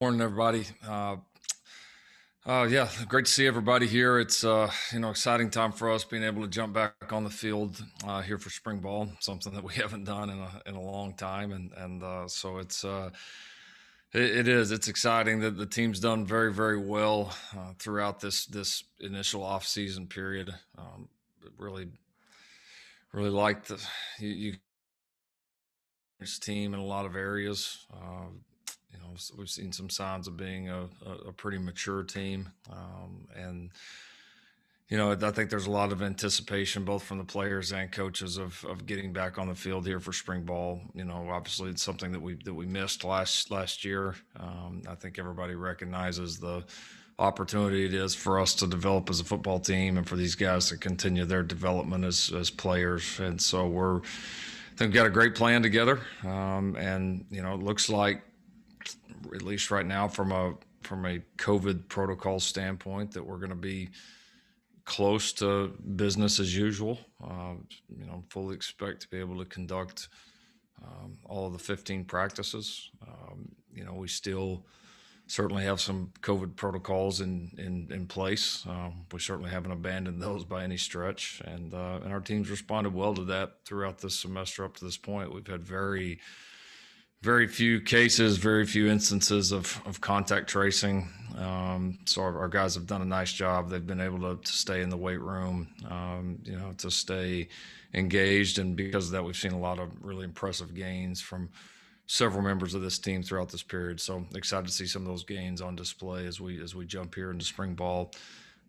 Morning, everybody. Yeah, great to see everybody here. It's exciting time for us being able to jump back on the field here for spring ball, something that we haven't done in a long time, and so it's exciting that the team's done very very well throughout this initial off season period. Really really like you this team in a lot of areas. We've seen some signs of being a pretty mature team, and I think there's a lot of anticipation both from the players and coaches of getting back on the field here for spring ball. Obviously it's something that we missed last year. I think everybody recognizes the opportunity it is for us to develop as a football team and for these guys to continue their development as players. And so I think we've got a great plan together, and it looks like, at least right now, from a COVID protocol standpoint, that we're going to be close to business as usual. Fully expect to be able to conduct all of the 15 practices. We still certainly have some COVID protocols in place. We certainly haven't abandoned those by any stretch, and our team's responded well to that throughout this semester up to this point. We've had very very few cases, very few instances of contact tracing. So our guys have done a nice job. They've been able to stay in the weight room, to stay engaged. And because of that, we've seen a lot of really impressive gains from several members of this team throughout this period. So excited to see some of those gains on display as we jump here into spring ball.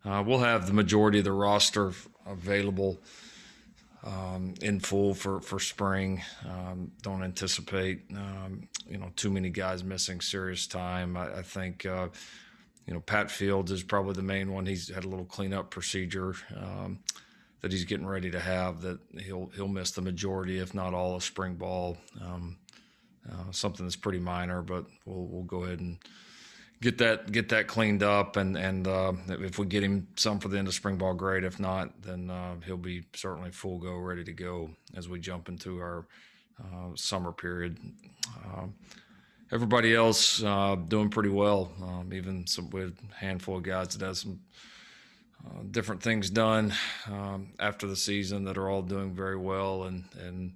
We'll have the majority of the roster available in full for spring. Don't anticipate too many guys missing serious time. I think Pat Fields is probably the main one. He's had a little cleanup procedure that he's getting ready to have, that he'll miss the majority, if not all, of spring ball. Something that's pretty minor, but we'll go ahead and get that cleaned up, and if we get him some for the end of spring ball, great. If not, then he'll be certainly full go, ready to go as we jump into our summer period. Everybody else doing pretty well, even with a handful of guys that has some different things done after the season that are all doing very well, and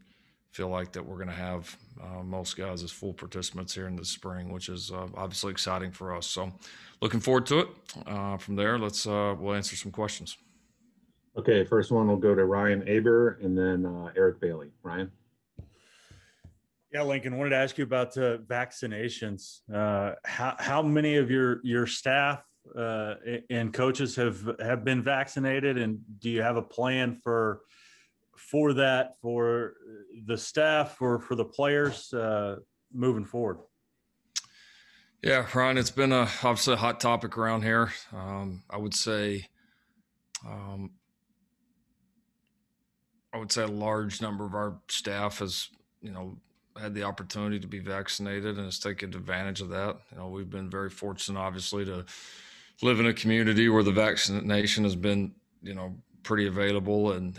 feel like that we're going to have most guys as full participants here in the spring, which is obviously exciting for us. So looking forward to it. From there, we'll answer some questions. Okay, first one will go to Ryan Aber and then Eric Bailey. Ryan? Yeah, Lincoln, wanted to ask you about vaccinations. How many of your staff and coaches have been vaccinated, and do you have a plan for that, for the staff or for the players moving forward? Yeah, Ryan, it's been obviously a hot topic around here. I would say a large number of our staff has, had the opportunity to be vaccinated and has taken advantage of that. We've been very fortunate, obviously, to live in a community where the vaccination has been, pretty available, and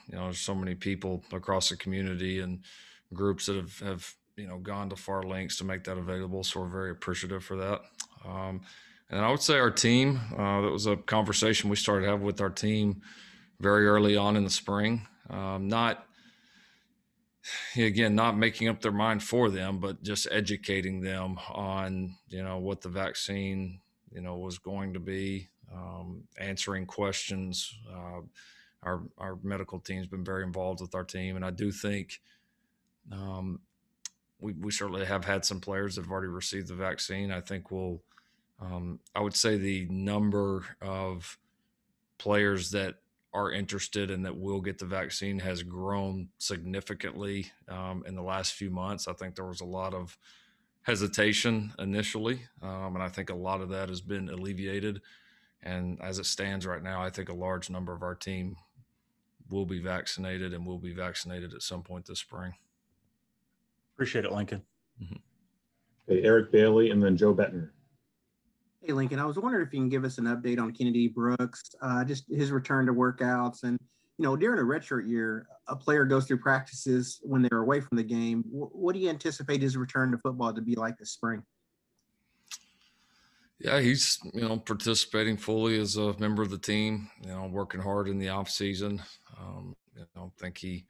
there's so many people across the community and groups that have gone to far lengths to make that available. So we're very appreciative for that. And I would say our team, that was a conversation we started having with our team very early on in the spring. Not making up their mind for them, but just educating them on, what the vaccine, was going to be, answering questions. Our medical team's been very involved with our team, and I do think we certainly have had some players that have already received the vaccine. I think I would say the number of players that are interested and that will get the vaccine has grown significantly in the last few months. I think there was a lot of hesitation initially, and I think a lot of that has been alleviated. And as it stands right now, I think a large number of our team will be vaccinated, and will be vaccinated at some point this spring. Appreciate it, Lincoln. Mm-hmm. Okay, Eric Bailey and then Joe Bettner. Hey, Lincoln, I was wondering if you can give us an update on Kennedy Brooks, just his return to workouts. And, during a redshirt year, a player goes through practices when they're away from the game. What do you anticipate his return to football to be like this spring? Yeah, he's participating fully as a member of the team. Working hard in the off season. I think he.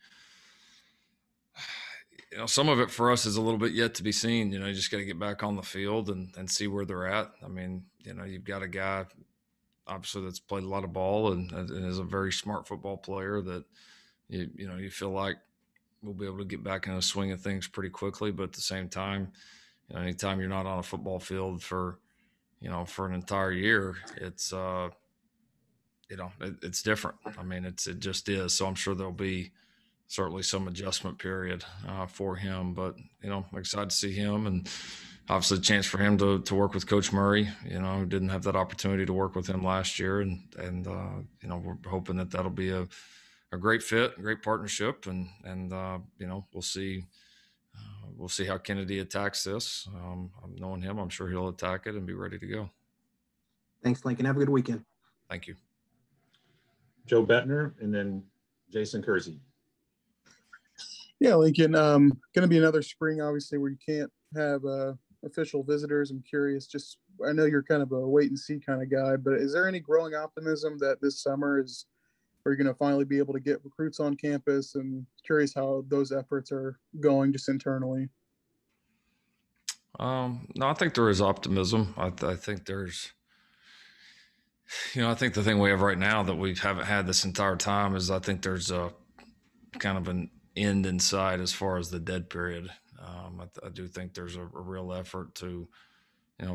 Some of it for us is a little bit yet to be seen. You just got to get back on the field and see where they're at. I mean, you've got a guy obviously that's played a lot of ball and is a very smart football player that you feel like we'll be able to get back in the swing of things pretty quickly. But at the same time, anytime you're not on a football field for an entire year, it's different. I mean, it just is. So I'm sure there'll be certainly some adjustment period for him, but I'm excited to see him, and obviously a chance for him to work with Coach Murray, who didn't have that opportunity to work with him last year, and we're hoping that'll be a great fit, a great partnership, and we'll see. We'll see how Kennedy attacks this. Knowing him, I'm sure he'll attack it and be ready to go. Thanks, Lincoln. Have a good weekend. Thank you. Joe Bettner and then Jason Kersey. Yeah, Lincoln, going to be another spring, obviously, where you can't have official visitors. I'm curious, I know you're kind of a wait and see kind of guy, but is there any growing optimism that this summer are you going to finally be able to get recruits on campus? And curious how those efforts are going just internally. No, I think there is optimism. I think there's, I think the thing we have right now that we haven't had this entire time is I think there's a kind of an end in sight as far as the dead period. I do think there's a real effort to,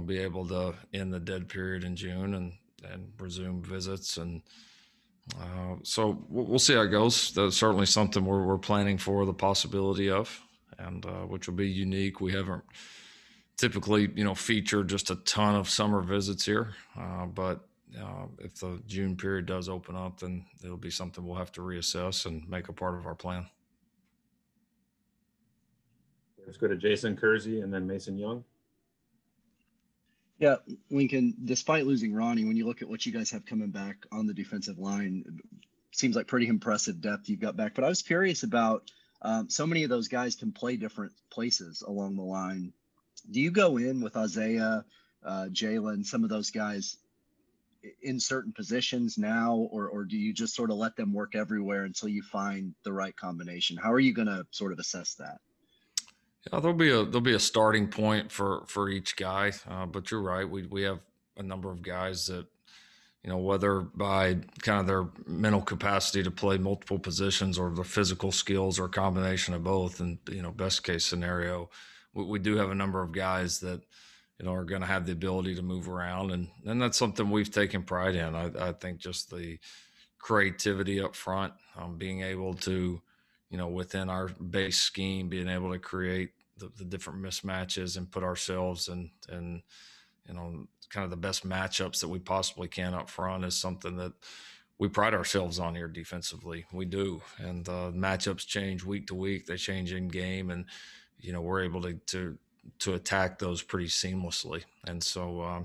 be able to end the dead period in June and resume visits. And so we'll see how it goes. That's certainly something we're planning for the possibility of, and which will be unique. We haven't typically, featured just a ton of summer visits here, but if the June period does open up, then it'll be something we'll have to reassess and make a part of our plan. Let's go to Jason Kersey and then Mason Young. Yeah, Lincoln, despite losing Ronnie, when you look at what you guys have coming back on the defensive line, it seems like pretty impressive depth you've got back. But I was curious about so many of those guys can play different places along the line. Do you go in with Isaiah, Jalen, some of those guys in certain positions now, or do you just sort of let them work everywhere until you find the right combination? How are you going to sort of assess that? Yeah, there'll be a starting point for each guy, but you're right. We have a number of guys that, whether by kind of their mental capacity to play multiple positions or the physical skills or a combination of both, and best case scenario, we do have a number of guys that are going to have the ability to move around, and that's something we've taken pride in. I think just the creativity up front, being able to, within our base scheme, being able to create the different mismatches and put ourselves in kind of the best matchups that we possibly can up front is something that we pride ourselves on here defensively. We do, and matchups change week to week. They change in game, and we're able to attack those pretty seamlessly. And so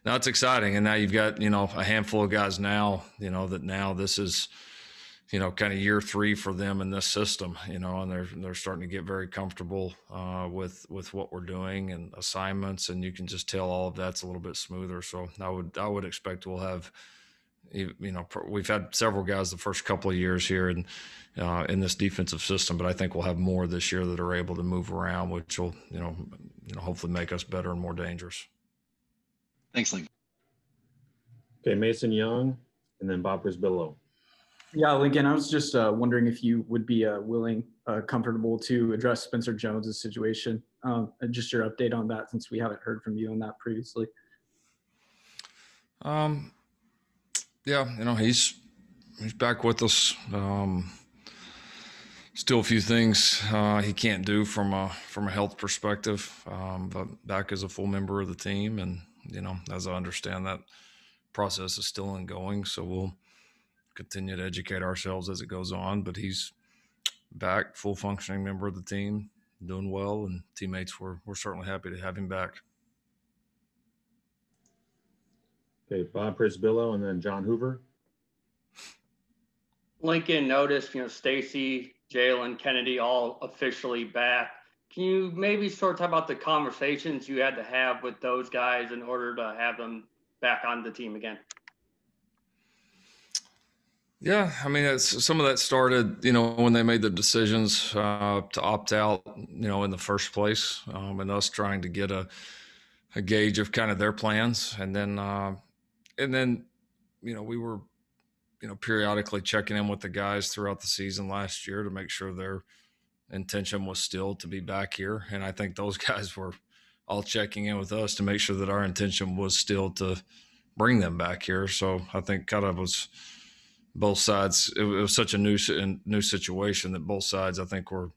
now it's exciting. And now you've got, a handful of guys now, that now this is, kind of year 3 for them in this system, and they're starting to get very comfortable with what we're doing and assignments. And you can just tell all of that's a little bit smoother. So I would expect we'll have, we've had several guys the first couple of years here and in this defensive system, but I think we'll have more this year that are able to move around, which will, hopefully make us better and more dangerous. Thanks, Lincoln. Okay, Mason Young and then Bob Brisbillo. Yeah, Lincoln, I was just wondering if you would be comfortable to address Spencer Jones's situation. And just your update on that, since we haven't heard from you on that previously. Yeah, he's back with us. Still a few things he can't do from a health perspective, but back as a full member of the team. And as I understand, that process is still ongoing, so we'll continue to educate ourselves as it goes on. But he's back, full functioning member of the team, doing well, and teammates we're certainly happy to have him back. Okay, Bob Brisbillo and then John Hoover. Lincoln noticed, Stacy, Jalen, Kennedy all officially back. can you maybe sort of talk about the conversations you had to have with those guys in order to have them back on the team again? Yeah, I mean, some of that started, when they made the decisions to opt out, in the first place, and us trying to get a gauge of kind of their plans, and then, we were, periodically checking in with the guys throughout the season last year to make sure their intention was still to be back here, and I think those guys were all checking in with us to make sure that our intention was still to bring them back here. So I think kind of was both sides. It was such a new situation that both sides, I think, were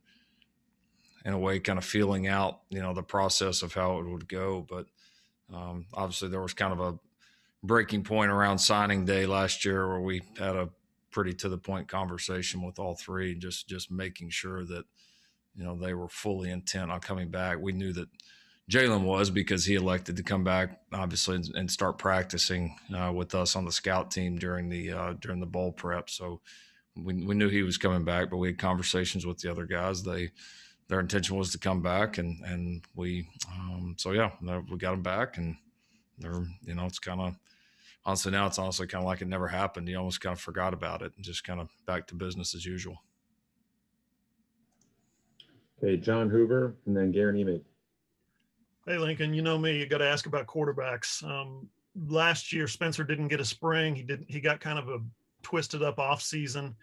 in a way kind of feeling out, the process of how it would go. But obviously there was kind of a breaking point around signing day last year where we had a pretty to the point conversation with all three, just making sure that, they were fully intent on coming back. We knew that Jalen was, because he elected to come back, obviously, and start practicing with us on the scout team during the bowl prep. So we knew he was coming back, but we had conversations with the other guys. Their intention was to come back, and we we got them back, and they're, it's kind of, honestly, now it's honestly kind of like it never happened. You almost kind of forgot about it and just kind of back to business as usual. Okay, John Hoover, and then Garen Emig. Hey, Lincoln, you know me, you got to ask about quarterbacks. Last year, Spencer didn't get a spring. He got kind of a twisted up off season.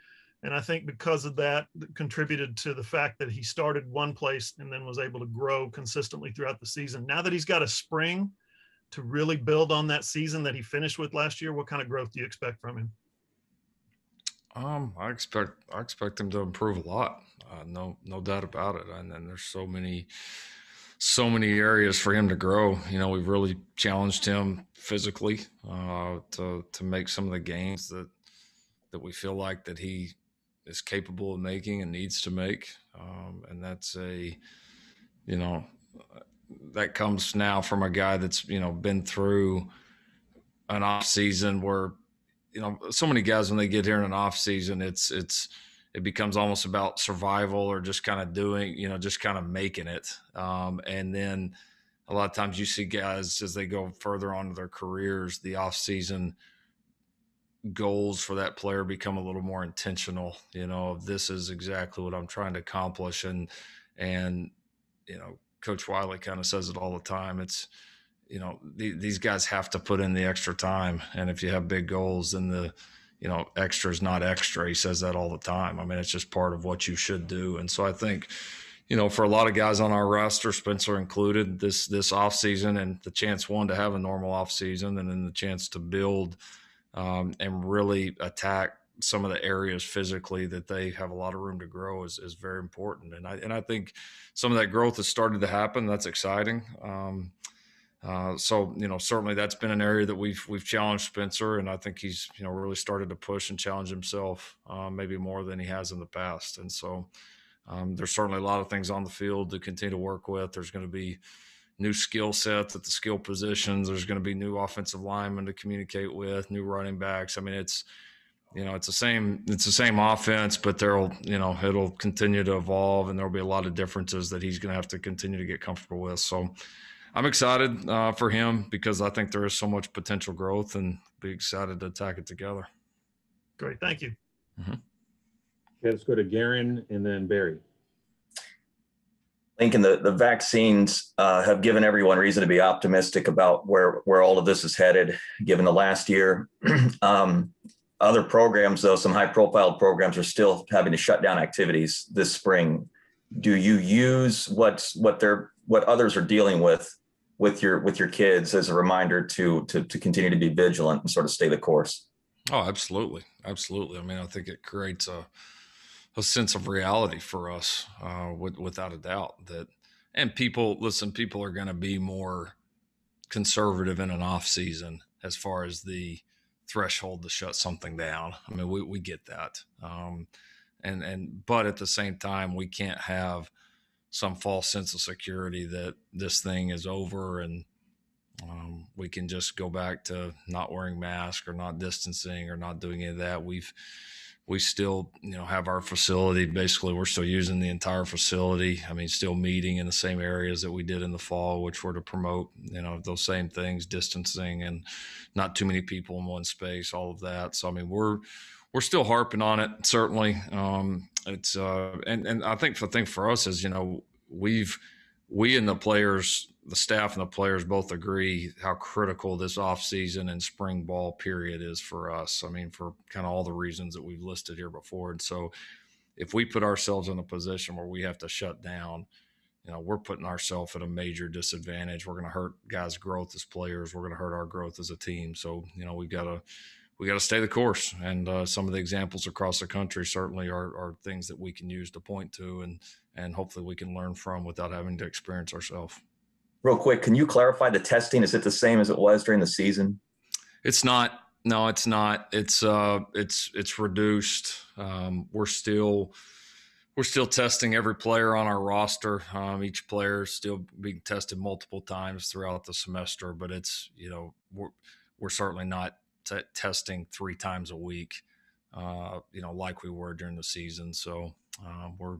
And I think because of that contributed to the fact that he started one place and then was able to grow consistently throughout the season. Now that he's got a spring to really build on that season that he finished with last year, what kind of growth do you expect from him? I expect him to improve a lot. No doubt about it. And then there's so many areas for him to grow. We've really challenged him physically to make some of the gains that we feel like that he is capable of making and needs to make. And that's that comes now from a guy that's, been through an off season where, so many guys, when they get here in an off season, it becomes almost about survival or just kind of doing, just kind of making it. And then a lot of times you see guys as they go further on in their careers, the off season goals for that player become a little more intentional, this is exactly what I'm trying to accomplish. And, Coach Wiley kind of says it all the time. It's, these guys have to put in the extra time. And if you have big goals, then the, extra is not extra. He says that all the time. I mean, it's just part of what you should do. And so I think, for a lot of guys on our roster, Spencer included, this off season and the chance, one, to have a normal off season, and then the chance to build and really attack some of the areas physically that they have a lot of room to grow is very important. And I think some of that growth has started to happen. That's exciting. So certainly that's been an area that we've challenged Spencer, and I think he's, really started to push and challenge himself maybe more than he has in the past. And so there's certainly a lot of things on the field to continue to work with. There's going to be new skill sets at the skill positions. There's going to be new offensive linemen to communicate with, new running backs. I mean, it's the same offense, but it'll continue to evolve, and there'll be a lot of differences that he's going to have to continue to get comfortable with. So I'm excited for him because I think there is so much potential growth, and be excited to attack it together. Great. Thank you. Mm-hmm. Okay, let's go to Garen and then Barry. Lincoln, the vaccines have given everyone reason to be optimistic about where all of this is headed, given the last year. Other programs, though, some high-profile programs are still having to shut down activities this spring. Do you use what others are dealing with your kids as a reminder to continue to be vigilant and sort of stay the course? Oh, absolutely. Absolutely. I mean, I think it creates a sense of reality for us, without a doubt, and people are going to be more conservative in an off season as far as the threshold to shut something down. I mean, we get that. But at the same time, we can't have some false sense of security that this thing is over and we can just go back to not wearing masks or not distancing or not doing any of that. We've we still, have our facility. Basically, we're still using the entire facility. I mean, still meeting in the same areas that we did in the fall, which were to promote, those same things, distancing and not too many people in one space, all of that. So, I mean, we're still harping on it, certainly. It's and I think the thing for us is, we and the players, the staff and the players both agree how critical this offseason and spring ball period is for us. I mean, for kind of all the reasons that we've listed here before. And so if we put ourselves in a position where we have to shut down, we're putting ourselves at a major disadvantage. We're going to hurt guys' growth as players. We're going to hurt our growth as a team. So, we got to stay the course. And some of the examples across the country certainly are things that we can use to point to and hopefully we can learn from without having to experience ourselves. Real quick, can you clarify the testing? Is it the same as it was during the season? It's not. No, it's not. It's reduced. We're still testing every player on our roster. Each player is still being tested multiple times throughout the semester, but it's, we're certainly not testing 3 times a week, like we were during the season. So we're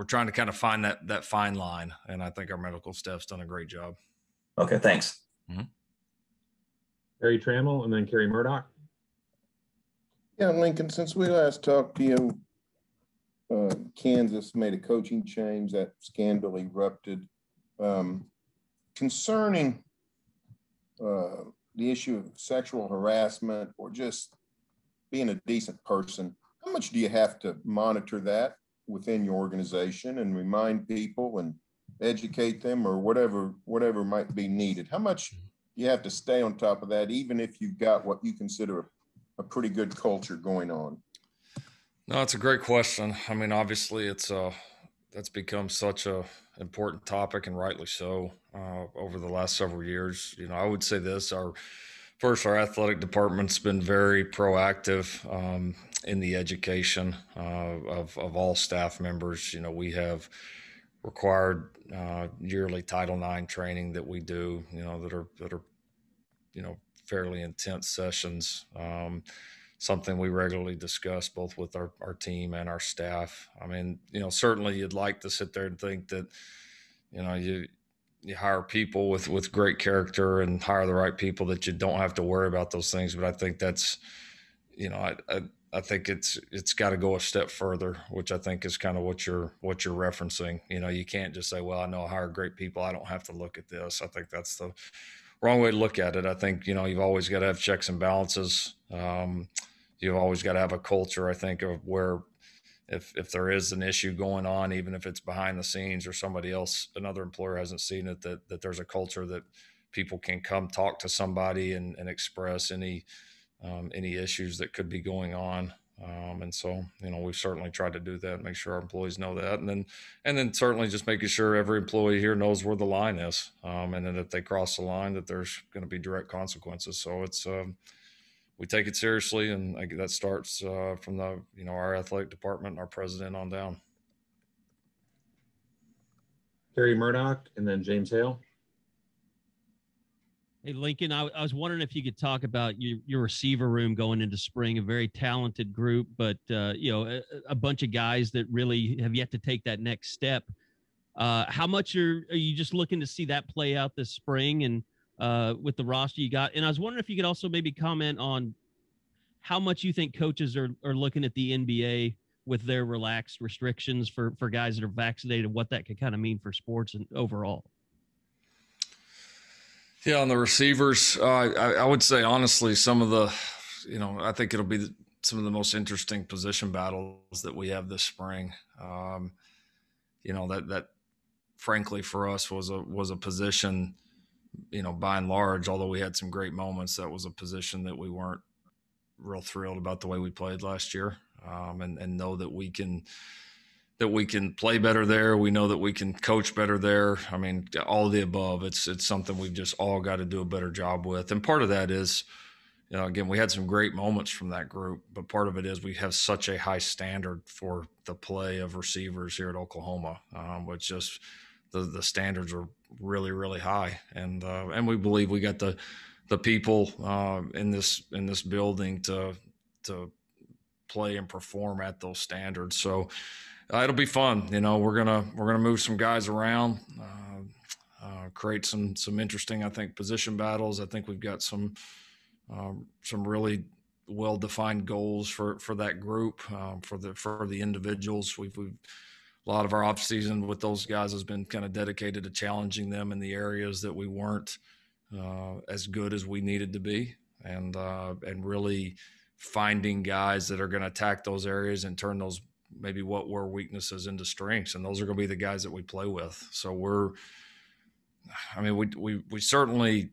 trying to kind of find that fine line, and I think our medical staff's done a great job. Okay, thanks. Mm-hmm. Harry Trammell and then Kerry Murdoch. Yeah, Lincoln, since we last talked to you, Kansas made a coaching change. That scandal erupted. Concerning the issue of sexual harassment or just being a decent person, how much do you have to monitor that within your organization and remind people and educate them or whatever might be needed? How much you have to stay on top of that, even if you've got what you consider a pretty good culture going on? No, it's a great question. I mean, obviously that's become such a important topic, and rightly so, over the last several years. I would say this, our athletic department's been very proactive in the education of all staff members. We have required yearly Title IX training that we do, that are fairly intense sessions. Something we regularly discuss both with our team and our staff. I mean, certainly you'd like to sit there and think that, you hire people with great character and hire the right people that you don't have to worry about those things. But I think that's, I think it's got to go a step further, which I think is kind of what you're referencing. You can't just say, well, I know I hire great people, I don't have to look at this. I think that's the wrong way to look at it. I think, you've always got to have checks and balances. You've always got to have a culture, I think, of where if there is an issue going on, even if it's behind the scenes or somebody else, another employer hasn't seen it, that there's a culture that people can come talk to somebody and express any issues that could be going on. And so, we've certainly tried to do that, make sure our employees know that. And then certainly just making sure every employee here knows where the line is. And then if they cross the line, that there's going to be direct consequences. So it's, we take it seriously, and that starts from our athletic department and our president on down. Kerry Murdoch and then James Hale. Hey, Lincoln, I was wondering if you could talk about your receiver room going into spring, a very talented group, but, a bunch of guys that really have yet to take that next step. How much are you just looking to see that play out this spring and with the roster you got? And I was wondering if you could also maybe comment on how much you think coaches are looking at the NBA with their relaxed restrictions for guys that are vaccinated, what that could kind of mean for sports and overall. Yeah, on the receivers, I would say, honestly, some of the, I think it'll be some of the most interesting position battles that we have this spring. That frankly for us was a position, by and large, although we had some great moments, that was a position that we weren't real thrilled about the way we played last year, and know that we can play better there. We know that we can coach better there. I mean, all of the above. It's something we've just all got to do a better job with. And part of that is, again, we had some great moments from that group, but part of it is we have such a high standard for the play of receivers here at Oklahoma, which just the standards are really, really high. And we believe we got the people in this building to to play and perform at those standards. So it'll be fun. We're gonna move some guys around, create some interesting, I think, position battles. I think we've got some really well-defined goals for that group, for the individuals. We've a lot of our offseason with those guys has been kind of dedicated to challenging them in the areas that we weren't as good as we needed to be, and really finding guys that are going to attack those areas and turn those maybe what were weaknesses into strengths. And those are going to be the guys that we play with. So we certainly,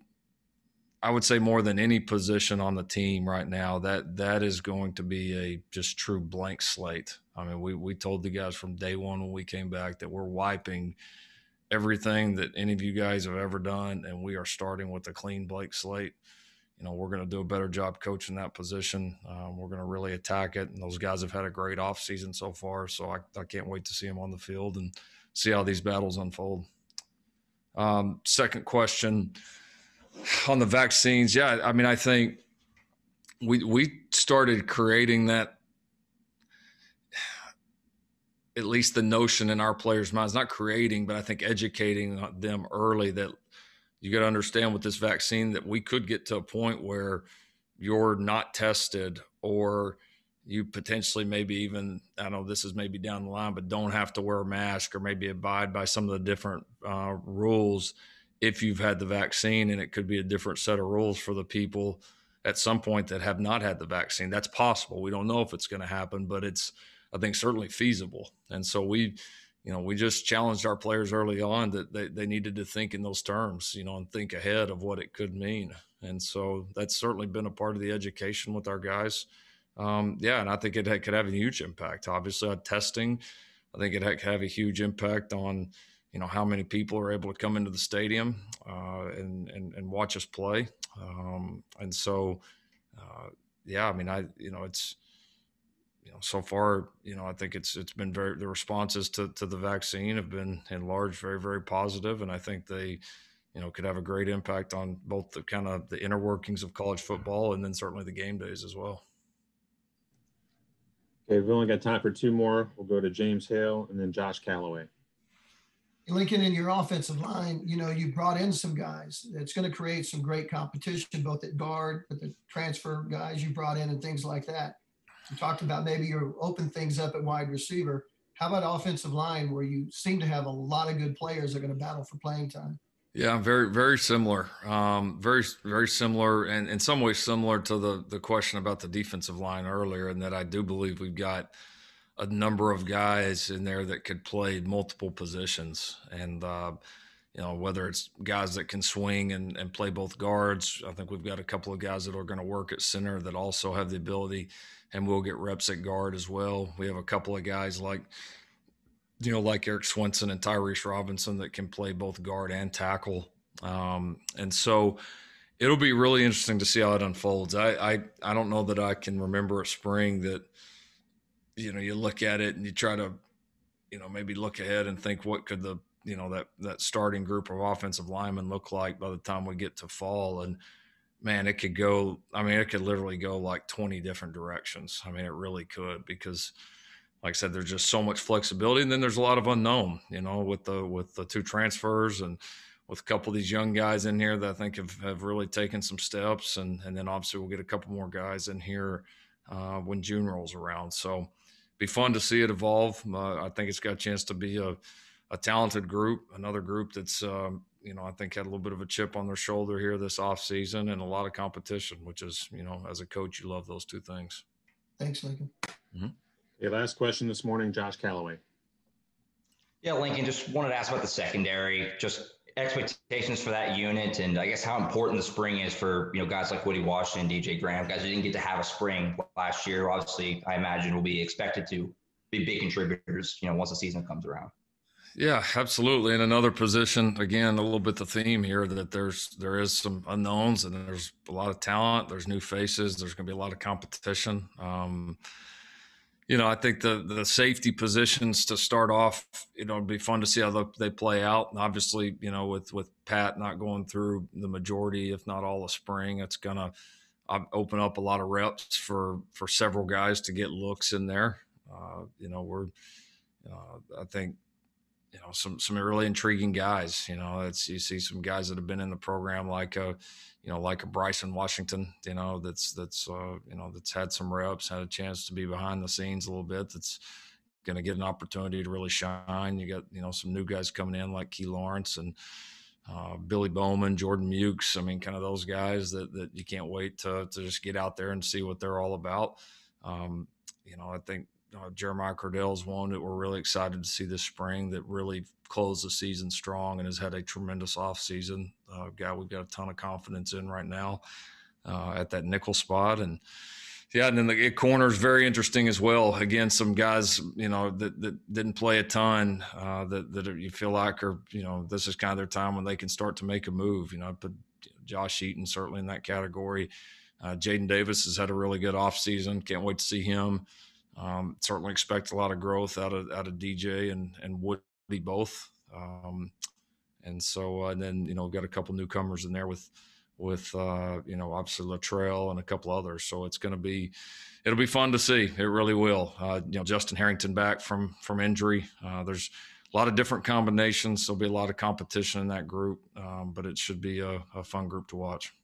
I would say more than any position on the team right now, that is going to be a just true blank slate. I mean, we told the guys from day one when we came back that we're wiping everything that any of you guys have ever done, and we are starting with a clean blank slate. We're going to do a better job coaching that position. We're going to really attack it, and those guys have had a great offseason so far, so I can't wait to see them on the field and see how these battles unfold. Second question on the vaccines. Yeah, I mean, I think we started creating that, at least the notion in our players' minds, not creating, but I think educating them early that you got to understand with this vaccine that we could get to a point where you're not tested, or you potentially maybe even, I know this is maybe down the line, but don't have to wear a mask or maybe abide by some of the different rules if you've had the vaccine. And it could be a different set of rules for the people at some point that have not had the vaccine. That's possible. We don't know if it's going to happen, but it's, I think, certainly feasible. And so we just challenged our players early on that they needed to think in those terms, and think ahead of what it could mean. And so that's certainly been a part of the education with our guys. And I think it could have a huge impact. Obviously, on testing, I think it could have a huge impact on, how many people are able to come into the stadium and watch us play. And so, it's, so far, I think it's been the responses to the vaccine have been in large very, very positive. And I think they, could have a great impact on both the kind of the inner workings of college football and then certainly the game days as well. Okay, we've only got time for two more. We'll go to James Hale and then Josh Calloway. Lincoln, in your offensive line, you brought in some guys. It's going to create some great competition, both at guard, with the transfer guys you brought in and things like that. You talked about maybe you'll open things up at wide receiver. How about offensive line, where you seem to have a lot of good players that are going to battle for playing time? Yeah, very, very similar. Very, very similar, and in some ways similar to the question about the defensive line earlier, and that I do believe we've got a number of guys in there that could play multiple positions. And, whether it's guys that can swing and play both guards, I think we've got a couple of guys that are going to work at center that also have the ability, and we'll get reps at guard as well. We have a couple of guys like Eric Swenson and Tyrese Robinson that can play both guard and tackle. And so it'll be really interesting to see how it unfolds. I don't know that I can remember a spring that, you look at it and you try to, maybe look ahead and think what could the, that starting group of offensive linemen look like by the time we get to fall. And man, it could literally go like 20 different directions. I mean, it really could, because like I said, there's just so much flexibility. And then there's a lot of unknown, with the two transfers and with a couple of these young guys in here that I think have really taken some steps. And then obviously we'll get a couple more guys in here when June rolls around. So be fun to see it evolve. I think it's got a chance to be a talented group, another group that's, I think had a little bit of a chip on their shoulder here this offseason, and a lot of competition, which is, as a coach, you love those two things. Thanks, Lincoln. Mm-hmm. Okay, last question this morning, Josh Calloway. Yeah, Lincoln, just wanted to ask about the secondary, just expectations for that unit, and I guess how important the spring is for, guys like Woody Washington, DJ Graham, guys who didn't get to have a spring last year. Obviously, I imagine will be expected to be big contributors, once the season comes around. Yeah, absolutely. In another position, again, a little bit the theme here that there is some unknowns, and there's a lot of talent. There's new faces. There's going to be a lot of competition. I think the safety positions to start off, it'd be fun to see how they play out. And obviously, with Pat not going through the majority, if not all, of spring, it's going to open up a lot of reps for several guys to get looks in there. I think, some really intriguing guys. You see some guys that have been in the program like a Bryson Washington, that's had some reps, had a chance to be behind the scenes a little bit. That's going to get an opportunity to really shine. You got, some new guys coming in like Key Lawrence and Billy Bowman, Jordan Mukes. I mean, kind of those guys that you can't wait to just get out there and see what they're all about. I think Jeremiah Cordell is one that we're really excited to see this spring, that really closed the season strong and has had a tremendous offseason. Guy we've got a ton of confidence in right now at that nickel spot. And and then the corner is very interesting as well. Again, some guys, that didn't play a ton, that you feel like are, this is kind of their time when they can start to make a move. But Josh Eaton certainly in that category. Jaden Davis has had a really good offseason. Can't wait to see him. Certainly expect a lot of growth out of DJ and Woody both. And then, we've got a couple newcomers in there with obviously Latrell and a couple others. So it'll be fun to see. It really will. Justin Harrington back from injury. There's a lot of different combinations. There'll be a lot of competition in that group, but it should be a fun group to watch.